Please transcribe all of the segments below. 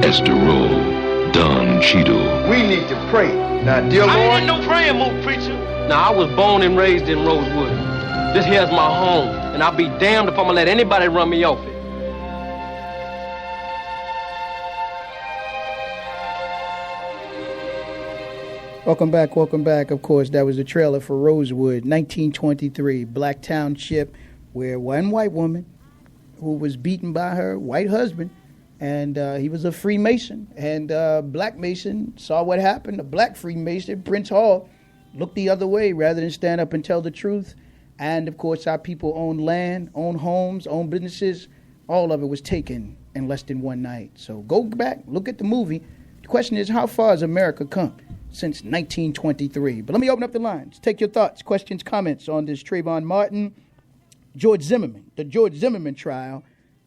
Esther Roll, Don Cheadle. We need to pray. Now, dear Lord. I ain't in no praying mood, preacher. Now, I was born and raised in Rosewood. This here's my home, and I'll be damned if I'm gonna let anybody run me off it. Welcome back. Of course, that was the trailer for Rosewood, 1923, Black Township, where one white woman who was beaten by her white husband, and he was a Freemason, and Black Mason saw what happened. A Black Freemason, Prince Hall, looked the other way rather than stand up and tell the truth. And, of course, our people owned land, owned homes, owned businesses. All of it was taken in less than one night. So go back, look at the movie. The question is, how far has America come since 1923? But let me open up the lines. Take your thoughts, questions, comments on this Trayvon Martin, George Zimmerman, the George Zimmerman trial.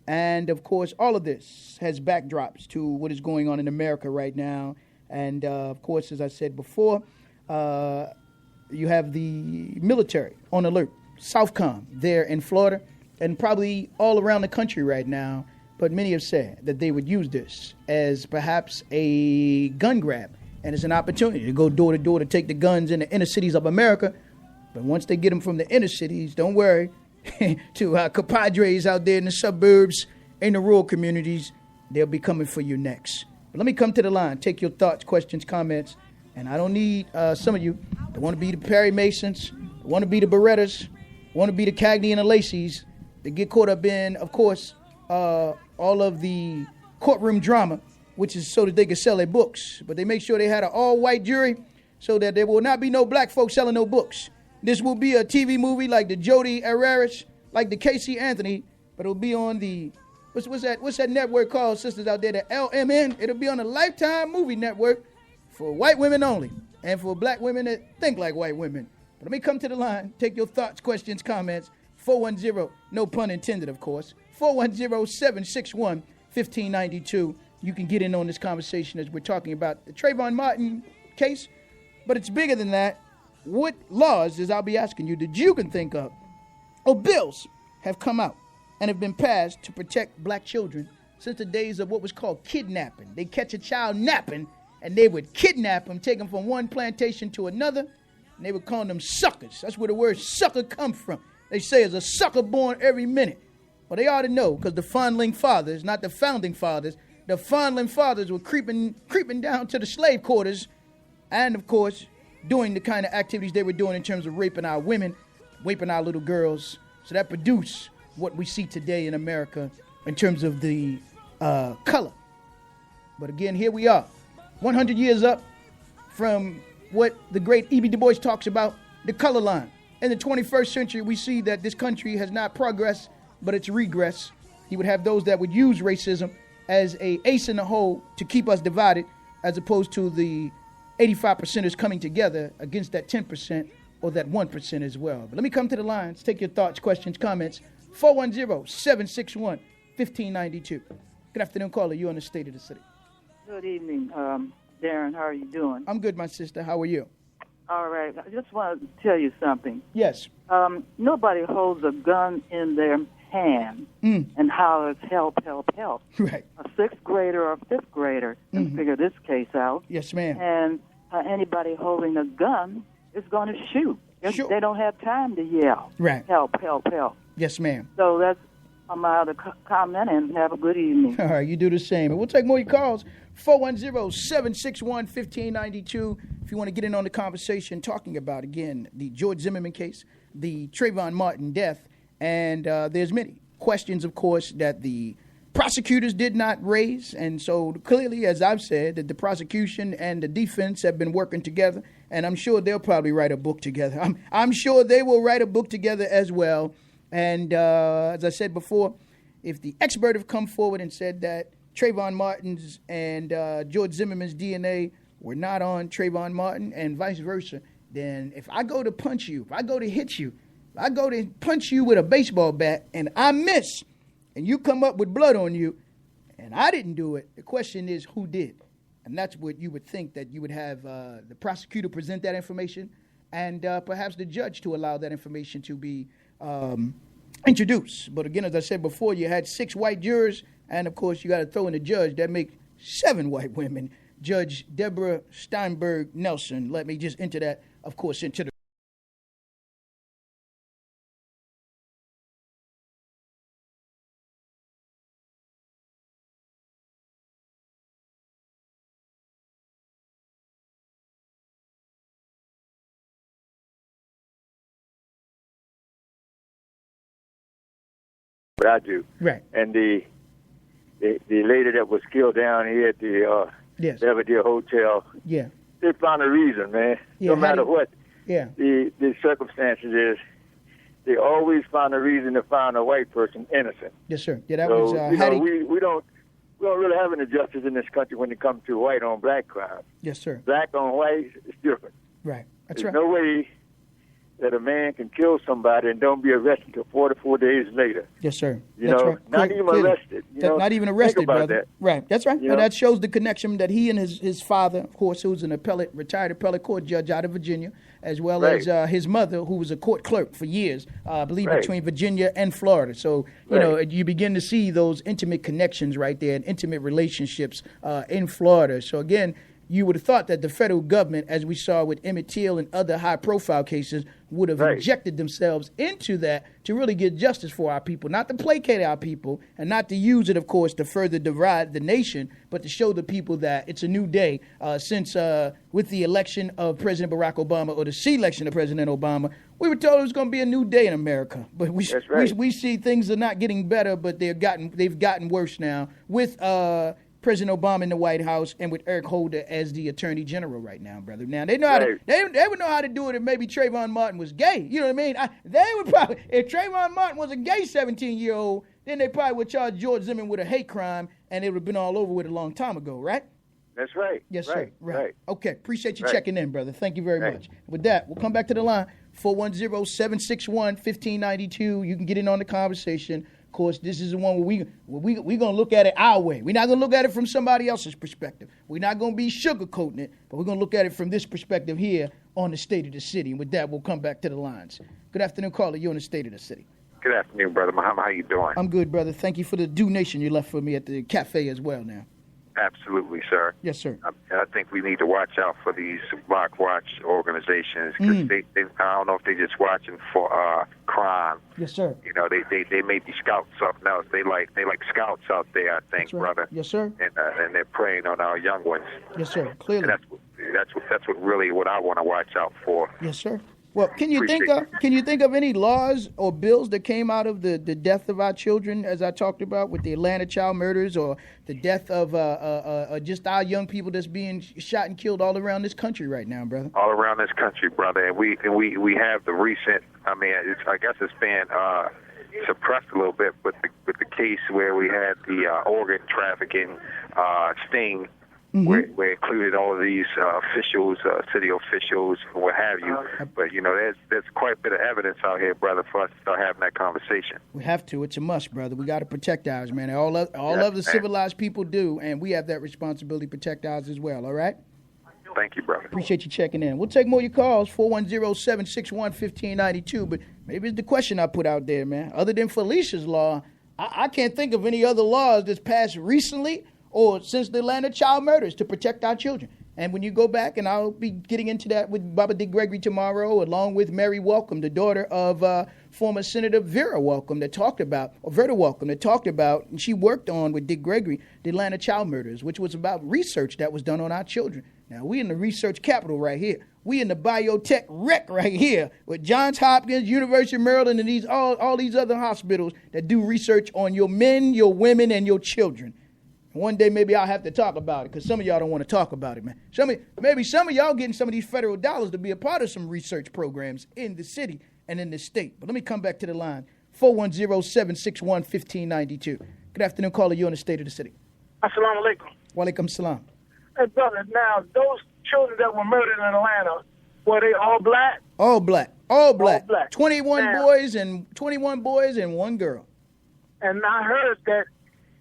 And, of course, all of this has backdrops to what is going on in America right now. And, of course, as I said before, you have the military on alert, Southcom there in Florida, and probably all around the country right now. But many have said that they would use this as perhaps a gun grab, and it's an opportunity to go door to door to take the guns in the inner cities of America. But once they get them from the inner cities, don't worry, to compadres out there in the suburbs, in the rural communities, they'll be coming for you next. But let me come to the line. Take your thoughts, questions, comments. And I don't need some of you that want to be the Perry Masons, want to be the Berettas, want to be the Cagney and the Lacey's, that get caught up in, of course, all of the courtroom drama, which is so that they can sell their books. But they make sure they had an all-white jury so that there will not be no black folks selling no books. This will be a TV movie like the Jodi Arias, like the Casey Anthony, but it'll be on the, what's that network called, sisters out there, the LMN? It'll be on the Lifetime Movie Network for white women only and for black women that think like white women. But let me come to the line. Take your thoughts, questions, comments. 410, no pun intended, of course. 410-761-1592. You can get in on this conversation as we're talking about the Trayvon Martin case. But it's bigger than that. What laws, as I'll be asking you, that you can think of, or bills have come out and have been passed to protect black children since the days of what was called kidnapping. They catch a child napping, and they would kidnap them, take them from one plantation to another, and they would call them suckers. That's where the word sucker comes from. They say there's a sucker born every minute. Well, they ought to know, because the fondling fathers, not the founding fathers, the fondling fathers were creeping down to the slave quarters and, of course, doing the kind of activities they were doing in terms of raping our women, raping our little girls. So that produced what we see today in America in terms of the color. But again, here we are, 100 years up from what the great E.B. Du Bois talks about, the color line. In the 21st century, we see that this country has not progressed, but it's regressed. He would have those that would use racism as a ace in the hole to keep us divided, as opposed to the 85%ers coming together against that 10% or that 1% as well. But let me come to the lines. Take your thoughts, questions, comments. 410-761-1592. Good afternoon, caller. You on the State of the City. Good evening, Darren. How are you doing? I'm good, my sister. How are you? All right. I just want to tell you something. Yes. Nobody holds a gun in their hand and hollers, help, help, help. Right. A sixth grader or a fifth grader can figure this case out. Yes, ma'am. And anybody holding a gun is going to shoot. Sure. They don't have time to yell. Right. Help, help, help. Yes, ma'am. So that's my other comment, and have a good evening. All right, you do the same. And we'll take more of your calls. 410-761-1592. If you want to get in on the conversation, talking about, again, the George Zimmerman case, the Trayvon Martin death, and there's many questions, of course, that the prosecutors did not raise. And so clearly, as I've said, that the prosecution and the defense have been working together, and I'm sure they'll probably write a book together. I'm sure they will write a book together as well. And as I said before, if the expert have come forward and said that Trayvon Martin's and George Zimmerman's DNA were not on Trayvon Martin and vice versa, then if I go to punch you, if I go to hit you, if I go to punch you with a baseball bat and I miss and you come up with blood on you and I didn't do it, the question is who did? And that's what you would think, that you would have the prosecutor present that information and perhaps the judge to allow that information to be introduced. But again, as I said before, you had 6 white jurors, and of course you got to throw in the judge. That make 7 white women. Judge Deborah Steinberg Nelson. Let me just enter that, of course, into the But I do. right. And the lady that was killed down here at the Yes. Belvedere Hotel, Yeah. they found a reason, man. Yeah, No how matter do- what Yeah. the circumstances is, they always find a reason to find a white person innocent. Yes, sir. Yeah, that So, was you know, Hattie. we don't really have any justice in this country when it comes to white on black crime. Yes, sir. Black on white is different. Right. That's There's right. no way that a man can kill somebody and don't be arrested until 44 days later. Yes, sir. You That's know, right. not Clear- even clearly. arrested. You know, Not even think arrested, about brother. that. Right. That's right. You And know? that shows the connection that he and his father, of course, who's an retired appellate court judge out of Virginia, as well Right. as his mother, who was a court clerk for years, I believe, Right. between Virginia and Florida. So, you know, Right. you begin to see those intimate connections right there and intimate relationships in Florida. So, again, you would have thought that the federal government, as we saw with Emmett Till and other high-profile cases, would have Right. injected themselves into that to really get justice for our people, not to placate our people and not to use it, of course, to further divide the nation, but to show the people that it's a new day since with the election of President Barack Obama or the election of President Obama, we were told it was going to be a new day in America. But That's right. we see things are not getting better, but they've gotten worse now with President Obama in the White House and with Eric Holder as the Attorney General right now, brother. Now they know how to, Right. they would know how to do it if maybe Trayvon Martin was gay. You know what I mean? They would probably, if Trayvon Martin was a gay 17-year-old, then they probably would charge George Zimmerman with a hate crime, and it would have been all over with a long time ago, right? That's right. Yes, right. sir. Right. Okay. Appreciate you Right. checking in, brother. Thank you very Right. much. With that, we'll come back to the line. 410-761-1592. You can get in on the conversation. Of course, this is the one where we're going to look at it our way. We're not going to look at it from somebody else's perspective. We're not going to be sugarcoating it, but we're going to look at it from this perspective here on the state of the city. And with that, we'll come back to the lines. Good afternoon, caller. You're on the state of the city. Good afternoon, Brother Muhammad. How you doing? I'm good, brother. Thank you for the donation you left for me at the cafe as well now. Absolutely, sir. Yes, sir. I think we need to watch out for these block watch organizations because they I don't know if they're just watching for crime. Yes, sir. You know, they may be scouts something else. They like scouts out there, I think, That's right. brother. Yes, sir. And they're preying on our young ones. Yes, sir. Clearly. And that's what really what I want to watch out for. Yes, sir. Well, can you think Appreciate of any laws or bills that came out of the death of our children, as I talked about with the Atlanta child murders, or the death of just our young people that's being shot and killed all around this country right now, brother? All around this country, brother, and we have the recent. I mean, I guess it's been suppressed a little bit with the case where we had the organ trafficking sting. Where included all of these officials, city officials, what have you. But, you know, there's quite a bit of evidence out here, brother, for us to start having that conversation. We have to. It's a must, brother. We got to protect ours, man. All of the civilized people do, and we have that responsibility to protect ours as well, all right? Thank you, brother. Appreciate you checking in. We'll take more of your calls, 410-761-1592. But maybe it's the question I put out there, man. Other than Felicia's law, I can't think of any other laws that's passed recently or since the Atlanta child murders to protect our children. And when you go back, and I'll be getting into that with Baba Dick Gregory tomorrow, along with Mary Welcome, the daughter of former Senator Verda Welcome, that talked about, and she worked on with Dick Gregory, the Atlanta child murders, which was about research that was done on our children. Now, we in the research capital right here. We in the biotech wreck right here with Johns Hopkins, University of Maryland, and all these other hospitals that do research on your men, your women, and your children. One day maybe I'll have to talk about it because some of y'all don't want to talk about it, man. Maybe some of y'all getting some of these federal dollars to be a part of some research programs in the city and in the state. But let me come back to the line, 410-761-1592. Good afternoon, caller. You're in the state of the city. Assalamu alaikum. Walaikum salam. Hey, brother, now, those children that were murdered in Atlanta, were they all black? All black. All black. All black. 21 Now, boys and one girl. And I heard that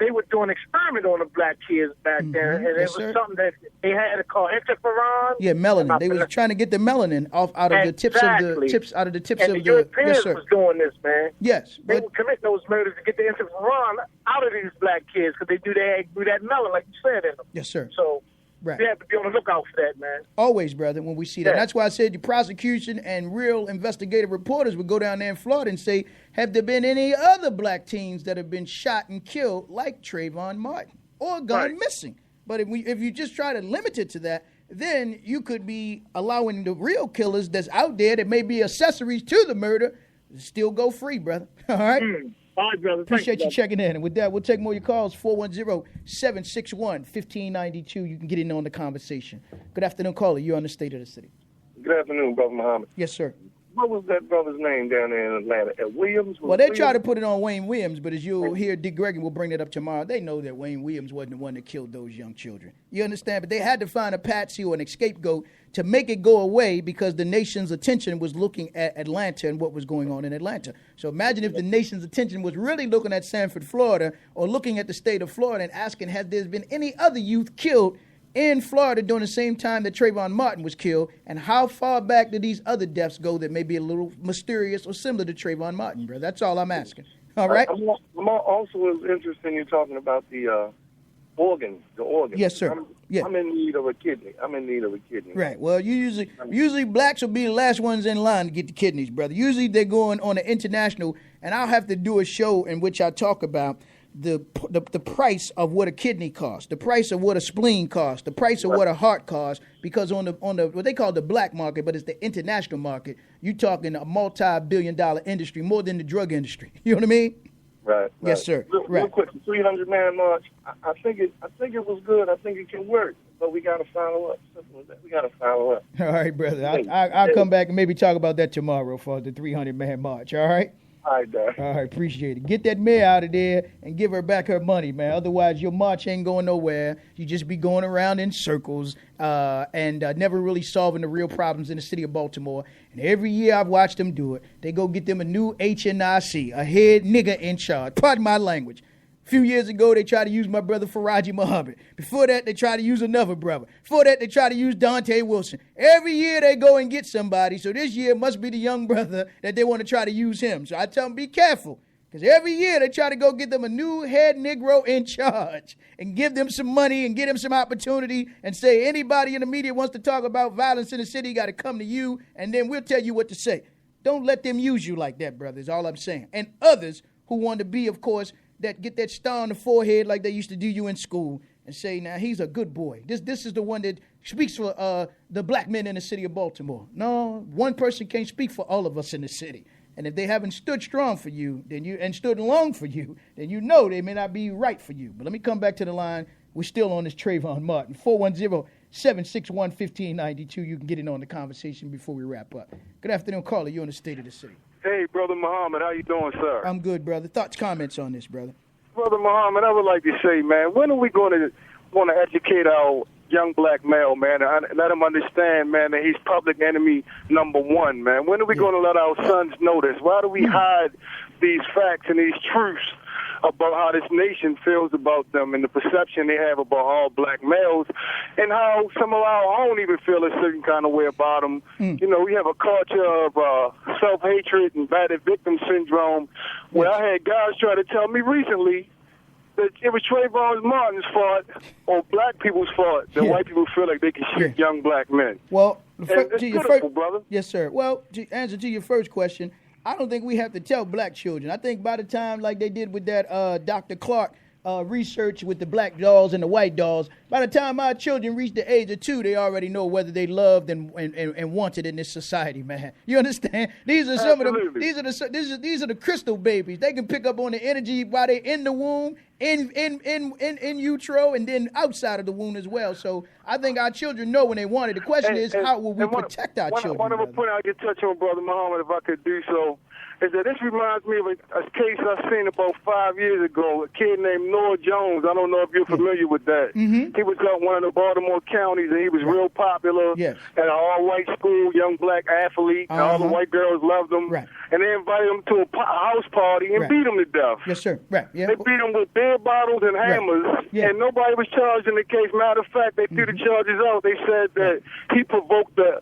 they were doing experiment on the black kids back there, and it was something that they had to call interferon. Yeah, melanin. They was trying to get the melanin off out of the tips of the Europeans was doing this, man. Yes, they would commit those murders to get the interferon out of these black kids because they do that melanin, like you said, in them. Yes, sir. So. Right. We have to be on the lookout for that, man. Always, brother, when we see that. That's why I said the prosecution and real investigative reporters would go down there in Florida and say, have there been any other black teens that have been shot and killed like Trayvon Martin or gone missing? But if you just try to limit it to that, then you could be allowing the real killers that's out there that may be accessories to the murder still go free, brother. All right? All right, brother. Appreciate you checking in. And with that, we'll take more of your calls, 410-761-1592. You can get in on the conversation. Good afternoon, caller. You're on the State of the City. Good afternoon, Brother Muhammad. Yes, sir. What was that brother's name down there in Atlanta? Williams? Well, they try to put it on Wayne Williams, but as you'll hear, Dick Gregory will bring that up tomorrow. They know that Wayne Williams wasn't the one that killed those young children. You understand? But they had to find a patsy or an scapegoat to make it go away because the nation's attention was looking at Atlanta and what was going on in Atlanta. So imagine if the nation's attention was really looking at Sanford, Florida, or looking at the state of Florida and asking, has there been any other youth killed in Florida during the same time that Trayvon Martin was killed, and how far back did these other deaths go that may be a little mysterious or similar to Trayvon Martin, bro? That's all I'm asking. All right? I'm also interested in you talking about the organs. Yes, sir. I'm in need of a kidney. Right. Well, usually blacks will be the last ones in line to get the kidneys, brother. Usually they're going on an international, and I'll have to do a show in which I talk about the price of what a kidney costs, the price of what a spleen costs, the price of what a heart costs, because on the what they call the black market, but it's the international market, you're talking a multi-billion-dollar industry, more than the drug industry. You know what I mean? Right. Yes, sir. Real quick, the 300-man march, I think it was good. I think it can work, but we got to follow up. All right, brother. I'll come back and maybe talk about that tomorrow for the 300-man march, all right? All right, Dad. All right, appreciate it. Get that mayor out of there and give her back her money, man. Otherwise, your march ain't going nowhere. You just be going around in circles and never really solving the real problems in the city of Baltimore. And every year I've watched them do it. They go get them a new HNIC, a head nigger in charge. Pardon my language. A few years ago, they tried to use my brother Faraji Muhammad. Before that, they tried to use another brother. Before that, they tried to use Dante Wilson. Every year, they go and get somebody. So this year must be the young brother that they want to try to use him. So I tell them, be careful. Because every year, they try to go get them a new head Negro in charge and give them some money and get them some opportunity and say, anybody in the media wants to talk about violence in the city, got to come to you, and then we'll tell you what to say. Don't let them use you like that, brother, is all I'm saying. And others who want to be, of course, that get that star on the forehead like they used to do you in school and say, now, he's a good boy. This is the one that speaks for the black men in the city of Baltimore. No, one person can't speak for all of us in the city. And if they haven't stood strong for you and stood along for you, then you know they may not be right for you. But let me come back to the line. We're still on this Trayvon Martin. 410-761-1592. You can get in on the conversation before we wrap up. Good afternoon, caller. You're on the State of the City. Hey, Brother Muhammad, how you doing, sir? I'm good, brother. Thoughts, comments on this, brother? Brother Muhammad, I would like to say, man, when are we going to educate our young black male, man, and let him understand, man, that he's public enemy number one, man? When are we going to let our sons know this? Why do we hide these facts and these truths about how this nation feels about them and the perception they have about all black males and how some of our own even feel a certain kind of way about them? You know, we have a culture of self-hatred and battered victim syndrome where I had guys try to tell me recently that it was Trayvon Martin's fault or black people's fault that white people feel like they can shoot young black men. Well, it's pitiful, brother. Yes, sir. Well, to answer to your first question, I don't think we have to tell black children. I think by the time, like they did with that Dr. Clark research with the black dolls and the white dolls, by the time our children reach the age of 2, they already know whether they loved and wanted in this society, man. You understand? These are some of them. These are the crystal babies. They can pick up on the energy while they're in the womb, in utero, and then outside of the womb as well. So I think our children know when they want it. The question is, how will we protect our children? One other point I could touch on, Brother Muhammad, if I could do so. is that this reminds me of a case I seen about 5 years ago. A kid named Noah Jones. I don't know if you're familiar with that. Mm-hmm. He was out one of the Baltimore counties, and he was real popular at an all-white school, young black athlete. And all the white girls loved him. Right. And they invited him to a house party and beat him to death. Yes, sir. Right. Yeah. They beat him with beer bottles and hammers, and nobody was charged in the case. Matter of fact, they threw the charges out. They said that he provoked the